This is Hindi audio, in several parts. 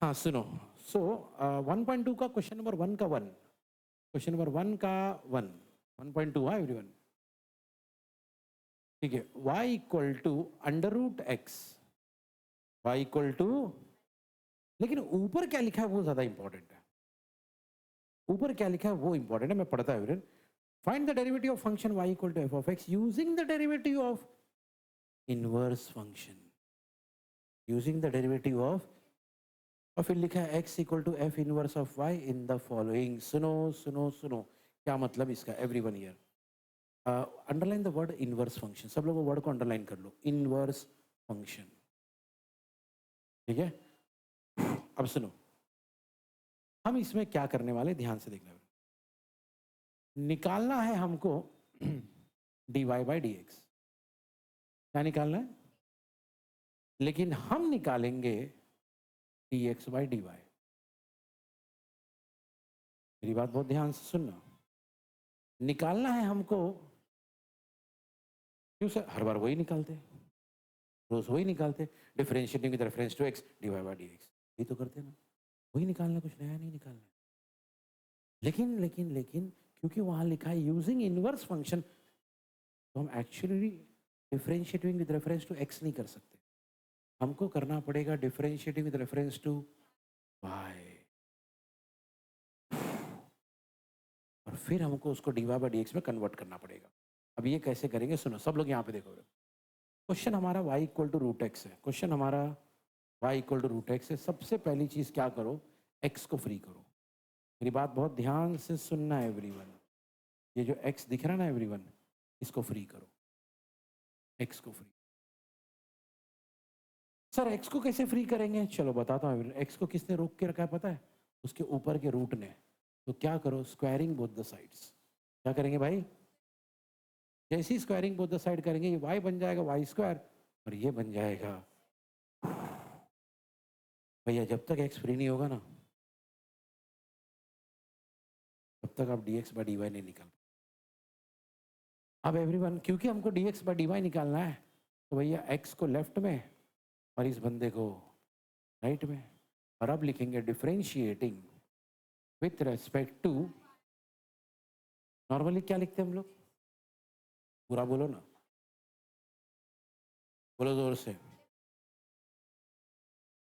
हाँ सुनो। सो 1.2 का क्वेश्चन नंबर 1 का 1, क्वेश्चन नंबर 1 का 1, 1.2 हाँ एवरीवन। ठीक है, y equal to under root x, y equal to, लेकिन ऊपर क्या लिखा है वो ज्यादा इंपॉर्टेंट है। ऊपर क्या लिखा है वो इंपॉर्टेंट है, मैं पढ़ता है everyone. Find the derivative of function y equal to f of x using the derivative of inverse function, using the derivative of, और फिर लिखा है x equal to f inverse of y in the following. सुनो सुनो सुनो, क्या मतलब इसका everyone here. Underline the word inverse function, सब लोग वो वर्ड को अंडरलाइन कर लो, इनवर्स फंक्शन। ठीक है, अब सुनो, हम इसमें क्या करने वाले ध्यान से देखना। निकालना है हमको dy बाई डी एक्स, क्या निकालना है, लेकिन हम निकालेंगे d x by d y. मेरी बात बहुत ध्यान से सुनना, निकालना है हमको, क्यों सर हर बार वही निकालते हैं, रोज वही निकालते, differentiating with reference to x d y by d x, ये तो करते हैं ना, वही निकालना, कुछ नया नहीं निकालना है। लेकिन क्योंकि वहां लिखा है यूजिंग इनवर्स फंक्शन, तो हम actually differentiating with reference to x नहीं कर सकते, हमको करना पड़ेगा differentiating with reference to y, और फिर हमको उसको d y by d x में कन्वर्ट करना पड़ेगा। अब ये कैसे करेंगे सुनो, सब लोग यहाँ पे देखो, क्वेश्चन हमारा y equal to root x है, क्वेश्चन हमारा y equal to root x है। सबसे पहली चीज क्या करो, x को फ्री करो। मेरी बात बहुत ध्यान से सुनना है एवरीवन, ये जो x दिख रहा है ना एवरीवन, इसको फ्री करो, x को फ्री। सर x को कैसे फ्री करेंगे, चलो बताता हूँ एवरीवन। x को किसने रोक के रखा है पता है, उसके ऊपर के रूट ने। तो क्या करो, स्क्वायरिंग बोथ द साइड्स। क्या करेंगे भाई, जैसे ही स्क्वायरिंग बोथ द साइड करेंगे, ये y बन जाएगा वाई स्क्वायर, और ये बन जाएगा, भैया जब तक x फ्री नहीं होगा ना, तब तक आप d x by d y नहीं निकाल। अब एवरीवन, क्योंकि हमको d x by d y निकालना है, तो भैया x को लेफ्ट में और इस बंदे को राइट में, और अब लिखेंगे differentiating with respect to, normally क्या लिखते हैं हम लोग, पूरा बोलो ना, बोलो जोर से।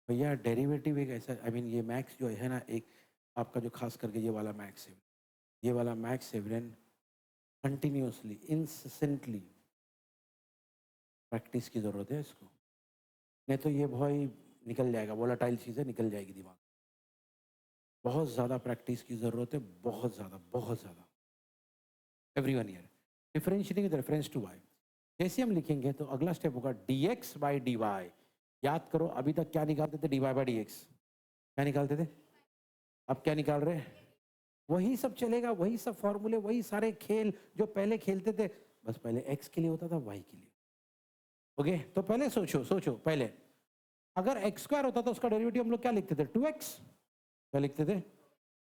भैया डेरिवेटिव एक ऐसा, आई मीन ये मैक्स जो है ना, एक आपका जो खास करके ये वाला मैक्स है, ये वाला मैक्स एवरेन कंटिन्यूसली इंसेंटली प्रैक्टिस की जरूरत है इसको, नहीं तो ये भाई निकल जाएगा, वोलाटाइल चीज़ें निकल जाएगी दिमाग। बहुत ज़्यादा प्रैक्टिस की ज़रूरत है, बहुत ज़्यादा, बहुत ज़्यादा। Everyone here, differentiating with reference to y, जैसे हम लिखेंगे तो अगला स्टेप होगा d x by d y. याद करो अभी तक क्या निकालते थे, d y by d x, क्या निकालते थे, अब क्या निकाल रहे हैं, वही सब चलेगा, वही सब फॉर्मूले, वही सारे खेल जो पहले खेलते थे, बस पहले एक्स के लिए होता था, वाई के लिए। ओके, तो पहले सोचो सोचो, पहले अगर एक्स स्क्वायर होता तो उसका डेरिवेटिव हम लोग क्या लिखते थे, टू एक्स, क्या लिखते थे,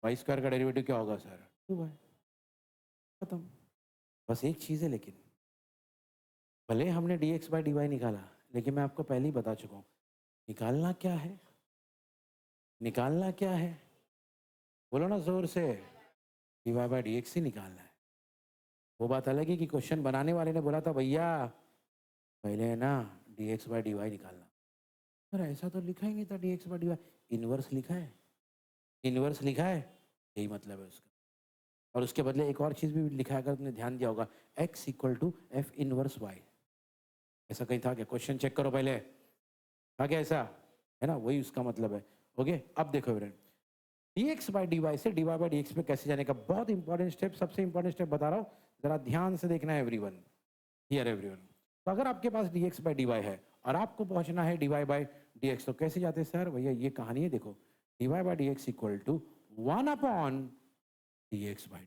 वाई स्क्वायर का डेरिवेटिव क्या होगा सर, टू वाई, खत्म। बस एक चीज़ है, लेकिन भले हमने d x by d y निकाला, लेकिन मैं आपको पहले ही बता चुका हूँ, निकालना क्या है, निकालना क्या है, बोलो ना जोर से, d y by d x ही निकालना है। वो बात अलग है कि क्वेश्चन बनाने वाले ने बोला था भैया पहले है ना d x by d y निकालना, पर ऐसा तो लिखा ही नहीं था d x by d y, inverse लिखा है, इनवर्स लिखा है, यही मतलब है उसका। और उसके बदले एक और चीज़ भी लिखा है, अगर तुमने ध्यान दिया होगा, x equal to f inverse y, ऐसा कहीं था क्या, क्वेश्चन चेक करो पहले, था क्या ऐसा, है ना, वही उसका मतलब है। ओके, अब देखो friend, d x by d y से d y by d x में कैसे जाने का, बहुत इंपॉर्टेंट स्टेप, सबसे इंपॉर्टेंट स्टेप बता रहा हूँ, जरा ध्यान से देखना है एवरीवन, हियर एवरीवन। तो अगर आपके पास d x by d y है और आपको पहुंचना है d y by d x, तो कैसे जाते हैं सर, भैया ये कहानी है, देखो d y by d x equal to one upon d x by,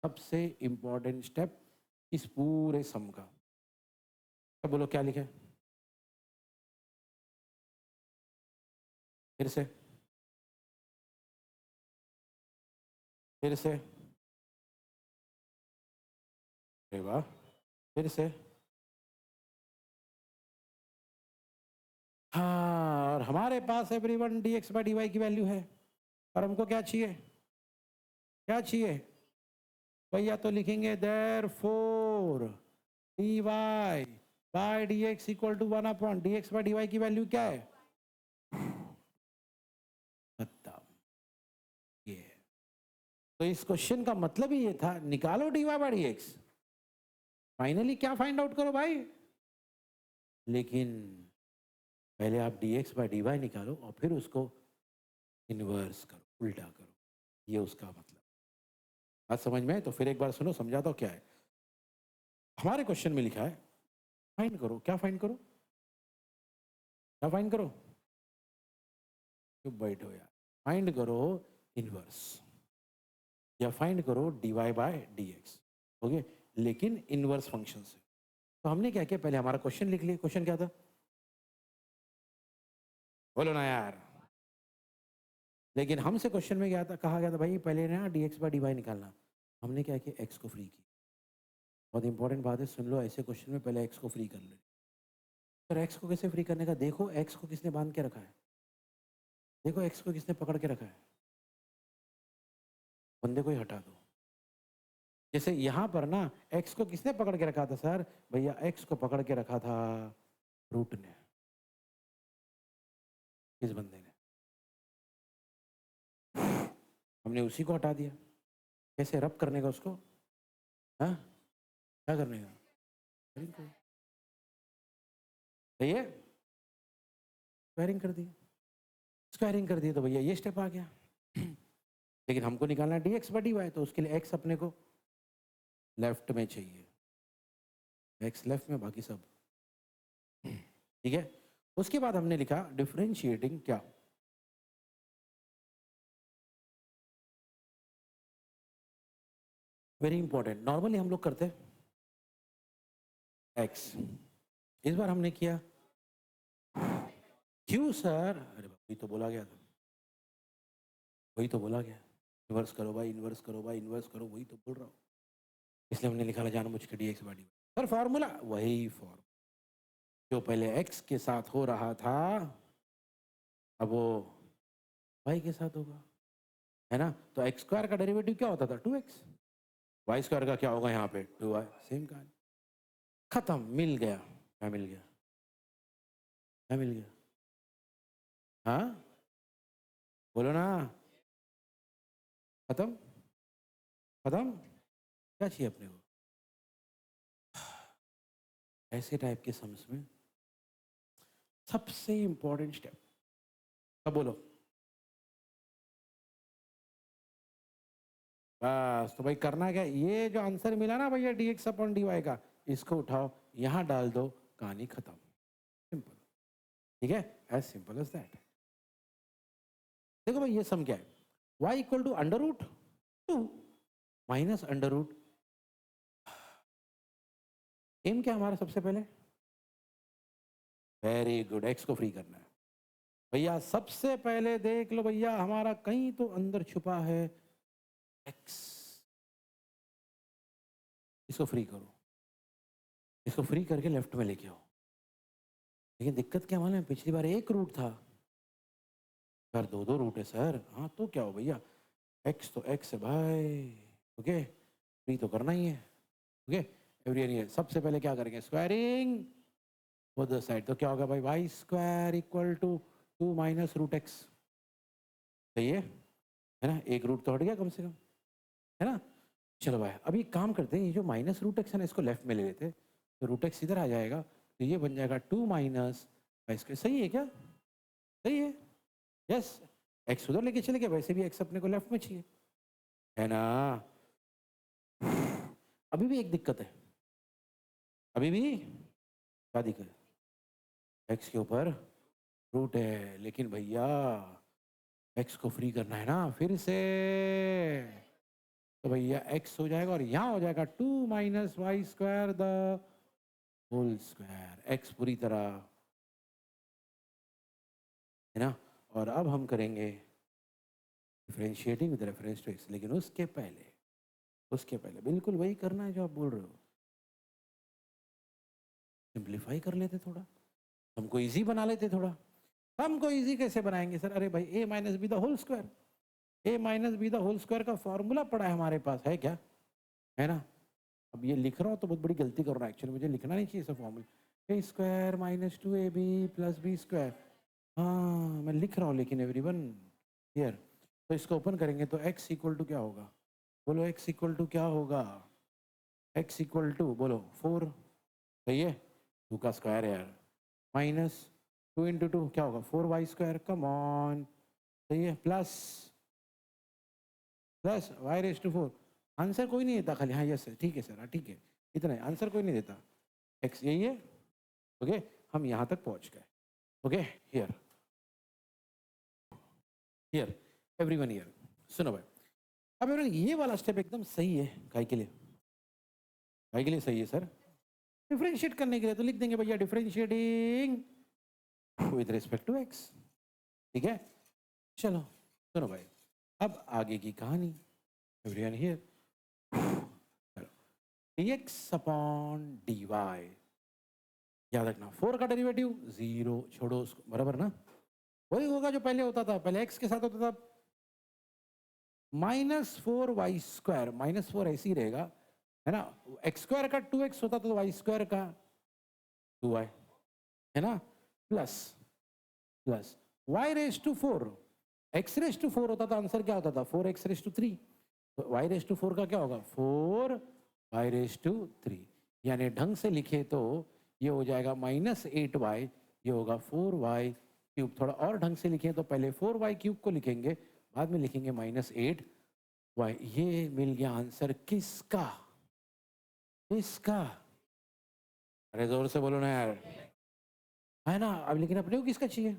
सबसे इंपॉर्टेंट स्टेप इस पूरे सम का। तो बोलो क्या लिखे, फिर से, फिर से, अरे वाह, फिर से, हाँ, और हमारे pass everyone dx by dy की वैल्यू है और हमको क्या चाहिए, क्या चाहिए भैया, तो लिखेंगे therefore dy by dx equal to 1 upon dx by dy की वैल्यू क्या है, खत्म। ये है। तो इस क्वेश्चन का मतलब ही ये था, निकालो dy by dx, फाइनली क्या फाइंड आउट करो भाई, लेकिन पहले आप dx by dy निकालो और फिर उसको इन्वर्स करो, उल्टा करो, ये उसका मतलब। बात समझ में है? तो फिर एक बार सुनो, समझाता हूँ क्या है। हमारे क्वेश्चन में लिखा है फाइंड करो, क्या फाइंड करो, क्या फाइंड करो, चुप बैठो यार, फाइंड करो इनवर्स या फाइंड करो dy बाय dx, ओके, लेकिन इनवर्स फंक्शन से। तो हमने क्या किया, पहले हमारा क्वेश्चन लिख लिया। क्वेश्चन क्या था, बोलो ना यार। लेकिन हमसे क्वेश्चन में क्या था, कहा गया था भाई पहले ना dx बाय dy निकालना। हमने क्या किया, x को फ्री किया। बहुत इंपॉर्टेंट बात है, सुन लो, ऐसे क्वेश्चन में पहले x को फ्री कर ले। पर x को कैसे फ्री करने का, देखो x को किसने बांध के रखा है, देखो x को किसने पकड़ के रखा है, बंदे को ही हटा दो। जैसे यहां पर ना x को किसने पकड़ के रखा था सर, भैया x को पकड़ के रखा था रूट ने, इस बंदे ने, हमने उसी को हटा दिया। कैसे रब करने का उसको, हाँ क्या करने का, सही है, स्क्वायरिंग कर दी, स्क्वायरिंग कर दी तो भैया ये स्टेप आ गया। लेकिन हमको निकालना है dx by dy, तो उसके लिए x अपने को लेफ्ट में चाहिए, x लेफ्ट में, बाकी सब ठीक है। उसके बाद हमने लिखा डिफरेंशिएटिंग क्या, वेरी इंपॉर्टेंट, नॉर्मली हम लोग करते x, इस बार हमने किया क्यों सर, अरे वही तो बोला गया था, वही तो बोला गया, इन्वर्स करो भाई, इन्वर्स करो भाई, इन्वर्स करो, वही तो बोल रहा हूँ। इसलिए हमने निकाला जानबूझ के dx by dy, पर फॉर्मूला वही फॉर्म जो पहले x के साथ हो रहा था, अब वो y के साथ होगा, है ना। तो एक्स स्क्वायर का डेरिवेटिव क्या होता था, 2x, वाई स्क्वायर का क्या होगा यहाँ पे 2y, सेम कहानी, खत्म, मिल गया, क्या मिल गया, क्या मिल गया, हाँ बोलो ना, खत्म, खत्म, क्या चाहिए अपने को, ऐसे टाइप के सम्स में सबसे इंपॉर्टेंट स्टेप, अब बोलो, बस तो भाई करना क्या, ये जो आंसर मिला ना भैया dx अपॉन dy का, इसको उठाओ, यहाँ डाल दो, कहानी खत्म, सिंपल, ठीक है, एज सिंपल एज दैट। देखो भाई ये सम क्या है, y equal to under root 2 minus under root, um क्या हमारा सबसे पहले, वेरी गुड, एक्स को फ्री करना है भैया, सबसे पहले देख लो भैया, हमारा कहीं तो अंदर छुपा है एक्स, इसको फ्री करो, इसको फ्री करके लेफ्ट में लेके आओ। लेकिन दिक्कत क्या मालूम है, पिछली बार एक रूट था, सर दो दो रूट है सर, हाँ तो क्या हो भैया, एक्स तो एक्स है भाई, ओके, फ्री तो करना ही है, ओके, एवरीवन ये सबसे पहले क्या करेंगे, स्क्वायरिंग उधर साइड, तो क्या होगा भाई, y square equal to 2 minus root x, सही है ना, एक रूट तो हट गया कम से कम, है ना। चलो भाई अभी एक काम करते हैं, ये जो माइनस रूट एक्स है ना, इसको लेफ्ट में ले लेते हैं, तो रूट एक्स इधर आ जाएगा, तो ये बन जाएगा 2 माइनस वाई स्क्वायर, सही है क्या, सही है, यस, एक्स उधर लेके चले गए, वैसे भी एक्स अपने को लेफ्ट में चाहिए, है ना। अभी भी एक दिक्कत है, अभी भी क्या दिक्कत है, एक्स के ऊपर रूट है, लेकिन भैया एक्स को फ्री करना है ना फिर से, तो भैया एक्स हो जाएगा और यहाँ हो जाएगा 2 minus y square the whole square, x पूरी तरह, है ना। और अब हम करेंगे डिफरेंशिएटिंग विद रेफरेंस टू एक्स, लेकिन उसके पहले, उसके पहले बिल्कुल वही करना है जो आप बोल रहे हो, सिंप्लीफाई कर लेते थोड़ा, हमको इजी बना लेते थोड़ा। हमको इजी कैसे बनाएंगे सर? अरे भाई a minus b the whole square, a minus b the whole square का फॉर्मूला पड़ा है हमारे पास, है क्या? है ना? अब ये लिख रहा हूँ तो बहुत बड़ी गलती कर रहा हूँ एक्चुअली, मुझे लिखना नहीं चाहिए सब formula. A square minus two a b plus b square, हाँ मैं लिख रहा हूँ लेकिन एवरीवन हियर। तो इसको ओपन करेंगे तो x इक्वल टू क्या होगा? बोलो x इक्वल टू क्या होगा? x इक्वल टू बोलो 4, सही है, 2 का स्क्वायर है यार, माइनस 2 इंटू टू क्या होगा? 4y स्क्वायर, कम ऑन, सही है, plus plus y raise to 4। Answer कोई नहीं देता खाली, हाँ यस ठीक है सर, हाँ ठीक है, इतना है, आंसर कोई नहीं देता। x यही है, ओके, हम यहाँ तक पहुँच गए, okay. Here here everyone here, सुनो भाई, अब एवरीवन ये वाला स्टेप एकदम सही है, काय के लिए? काय के लिए सही है सर? डिफरेंशिएट करने के लिए, तो लिख देंगे भैया differentiating with respect to x, ठीक है। चलो सुनो भाई, अब आगे की कहानी, everyone here, dx upon dy, याद रखना 4 का डेरिवेटिव 0, छोड़ो उसको, बराबर ना? वही होगा जो पहले होता था, पहले x के साथ होता था -4y स्क्वायर, -4 ऐसे ही रहेगा, है ना? x स्क्वायर का 2x होता था तो y स्क्वायर का 2y, है ना? Plus plus y raise to 4, x raise to 4 होता था, आंसर क्या होता था? 4x रेस टू 3, तो y रेस टू 4 का क्या होगा? 4y रेस टू 3, यानी ढंग से लिखे तो ये हो जाएगा -8y, ये होगा 4y क्यूब। थोड़ा और ढंग से लिखें तो पहले 4y क्यूब को लिखेंगे, बाद में लिखेंगे -8y। ये मिल गया आंसर किसका? किसका? अरे जोर से बोलो ना यार, है ना? अब लेकिन अपने को किसका चाहिए?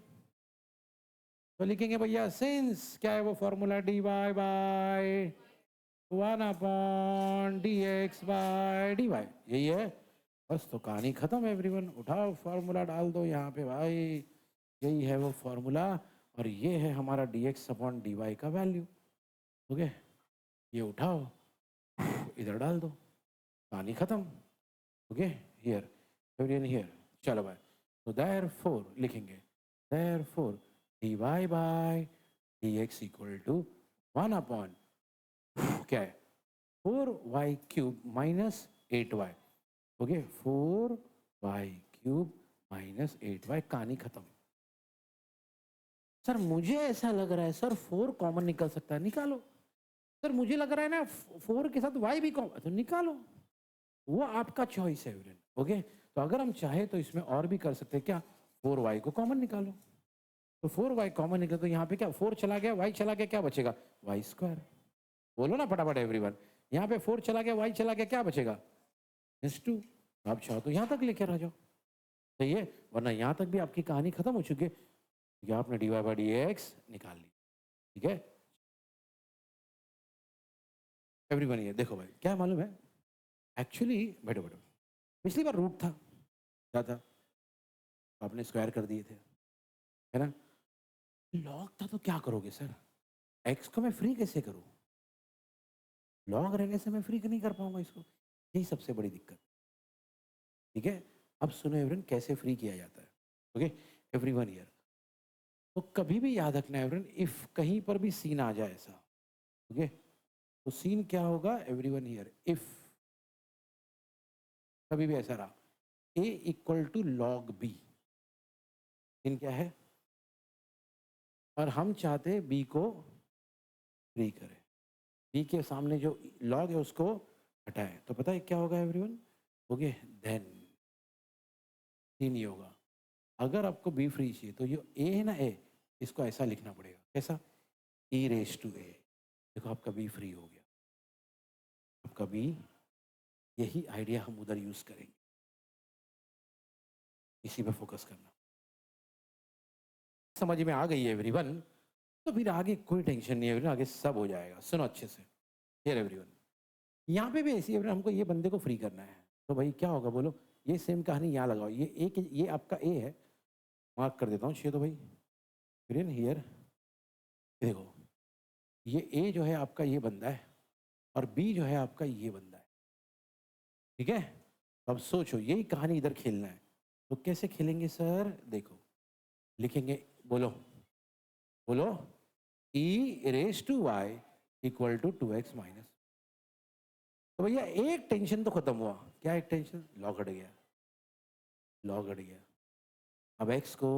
तो लिखेंगे भैया सिंस क्या है वो formula, dy by 1 upon dx by dy, यही है, बस तो कहानी खत्म है एवरीवन। उठाओ फॉर्मूला डाल दो यहाँ पे भाई, यही है वो फॉर्मूला, और ये है हमारा dx अपॉन dy का वैल्यू, ओके। ये उठाओ इधर डाल दो, कहानी खत्म, ओके। हियर एवरीवन हियर, चलो भाई, तो देयरफॉर लिखेंगे, therefore dy by dx equal to 1 upon क्या है 4y cube minus 8y, okay, 4y cube minus 8y, कहानी खत्म। सर मुझे ऐसा लग रहा है सर 4 कॉमन निकल सकता है, निकालो। सर मुझे लग रहा है ना 4 के साथ y भी कॉमन, तो निकालो, वो आपका चॉइस है एवरीवन, ओके। तो अगर हम चाहे तो इसमें और भी कर सकते हैं, क्या? 4y को कॉमन निकालो, तो 4y कॉमन निकले तो यहाँ पे क्या 4 चला गया, y चला गया, क्या बचेगा? y square. बोलो ना फटाफट एवरीवन, यहाँ पे 4 चला गया, y चला गया, क्या बचेगा? -2। आप चाहो तो यहाँ तक लेकर आ जाओ, सही है, वरना यहाँ तक भी आपकी कहानी खत्म हो चुकी है, क्योंकि आपने dy बाई dx निकाल ली, ठीक है। एवरीवन ये देखो भाई, क्या मालूम है एक्चुअली, बैठो बैठो, पिछली बार रूट था, क्या था? आपने स्क्वायर कर दिए थे, है ना? लॉग था तो क्या करोगे सर? एक्स को मैं फ्री कैसे करूं? लॉग रहने से मैं फ्री नहीं कर पाऊंगा इसको, यही सबसे बड़ी दिक्कत, ठीक है। अब सुनो एवरीवन कैसे फ्री किया जाता है, ओके एवरीवन हियर। तो कभी भी याद रखना एवरीवन, इफ कहीं पर भी सीन आ जाए ऐसा, ओके, तो सीन क्या होगा एवरीवन हियर, इफ कभी भी ऐसा रहा a equal to log b, scene क्या है? और हम चाहते हैं b को फ्री करें, b के सामने जो लॉग है उसको हटाएं, तो पता है क्या होगा एवरीवन? ओके, देन सीन ये होगा, अगर आपको बी फ्री चाहिए तो ये ए है ना, ए, इसको ऐसा लिखना पड़ेगा, कैसा? ई रेस टू ए, देखो आपका बी फ्री हो गया, आपका बी, यही आइडिया हम उधर यूज करेंगे, इसी पे फोकस करना। समझ में आ गई है एवरीवन? तो फिर आगे कोई टेंशन नहीं है एवरीवन, आगे सब हो जाएगा, सुनो अच्छे से। हियर एवरीवन, यहाँ पे भी ऐसी एवरीवन, हमको ये बंदे को फ्री करना है, तो भाई क्या होगा बोलो? ये सेम कहानी यहाँ लगाओ, ये ए के, ये आपका ए है, मार्क कर देता हूँ 6, तो भाई एवरीवन हियर देखो, ये ए जो है आपका ये बंदा है, और बी जो है आपका ये बंदा है, ठीक है। अब सोचो यही कहानी इधर खेलना है, तो कैसे खेलेंगे सर? देखो, लिखेंगे, बोलो बोलो, e raise to y equal to 2x minus. तो भैया एक टेंशन तो खत्म हुआ। क्या एक टेंशन? लॉग हट गया, लॉग हट गया। अब x को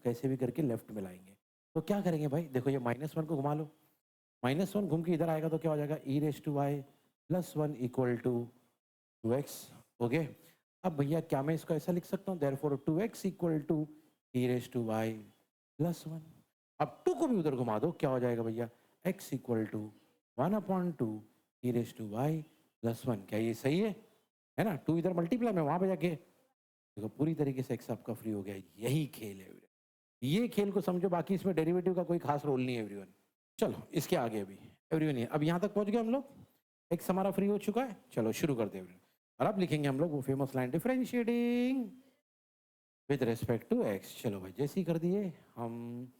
कैसे भी करके लेफ्ट में लाएंगे। तो क्या करेंगे भाई? देखो ये -1 को घुमा लो, -1 घूम के इधर आएगा तो क्या हो जाएगा? E raise to y plus 1 equal to 2x। Okay, अब भैया क्या मैं इसको ऐसा लिख सकता हूँ? Therefore 2x equal to e raise to y plus 1। अब 2 को भी उधर घुमा दो, क्या हो जाएगा भैया? x equal to 1/2 e raise to y plus 1। क्या ये सही है ना? 2 इधर मल्टीप्लाई में, वहां पे जाके देखो पूरी तरीके से x आपका फ्री हो गया। यही खेल है एवरीवन, ये खेल को समझो, बाकी इसमें डेरिवेटिव का कोई खास रोल नहीं है एवरीवन। चलो इसके आगे भी एवरीवन, ये अब यहाँ तक पहुंच गए हम लोग, x हमारा फ्री हो चुका है। चलो शुरू करते हैं एवरीवन। और अब लिखेंगे हम लोग वो famous line, differentiating with respect to x। चलो भाई जैसे ही कर दिए हम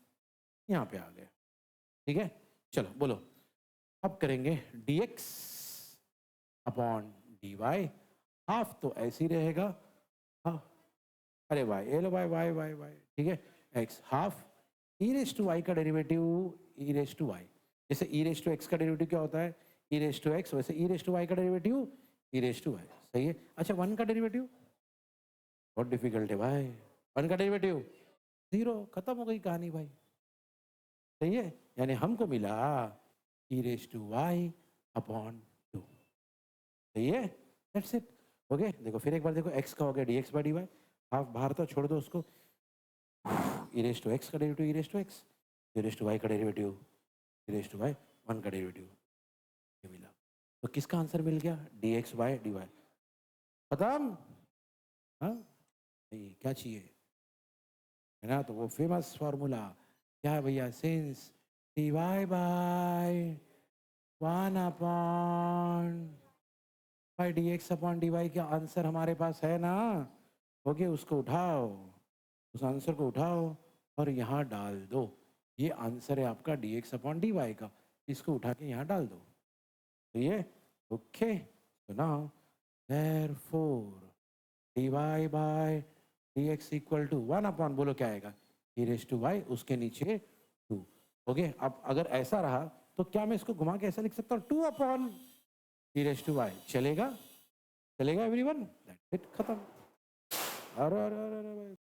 यहाँ पे आ गए, ठीक है। चलो बोलो, अब करेंगे dx अपॉन dy। हाफ तो ऐसे ही रहेगा, हाँ, अरे वाई, ए लो वाई वाई वाई वाई, ठीक है। X half e raise to y का derivative e raise to y. जैसे ई रेस टू एक्स का डेरिवेटिव क्या होता है? E raise to x. वैसे ई रेस टू वाई का derivative e raise to y. सही है। अच्छा, 1 का डेरिवेटिव बहुत डिफिकल्ट है भाई। 1 का डेरिवेटिव 0। खत्म हो गई कहानी भाई। सही है, यानी हमको मिला ई रेस टू वाई अपॉन 2। सही है, दैट्स इट। ओके, देखो फिर एक बार देखो, एक्स का हो गया d x by d y. Half बाहर तो छोड़ दो उसको, ई रेस टू एक्स का derivative e raise to x, e raise to y का derivative e raise to y, 1 का डेरिवेटिव, ये मिला। तो किसका आंसर मिल गया? D x by d y. खत्म। हाँ, नहीं क्या चाहिए, है ना? तो वो फेमस फॉर्मूला क्या है भैया? Since d y by 1 upon by d x upon d y का आंसर हमारे पास है ना। ओके, उसको उठाओ, उस आंसर को उठाओ और यहाँ डाल दो। ये आंसर है आपका d x upon d y का। इसको उठा के यहाँ डाल दो, तो ये ओके। तो now therefore d y by d x equal to 1 upon, बोलो क्या आएगा? ई रेस टू वाई, उसके नीचे 2। ओके, अब अगर ऐसा रहा तो क्या मैं इसको घुमा के ऐसा लिख सकता हूँ? 2 upon e raise to y. चलेगा? चलेगा एवरीवन? दैट्स इट, खत्म। अरे अरे अरे अरे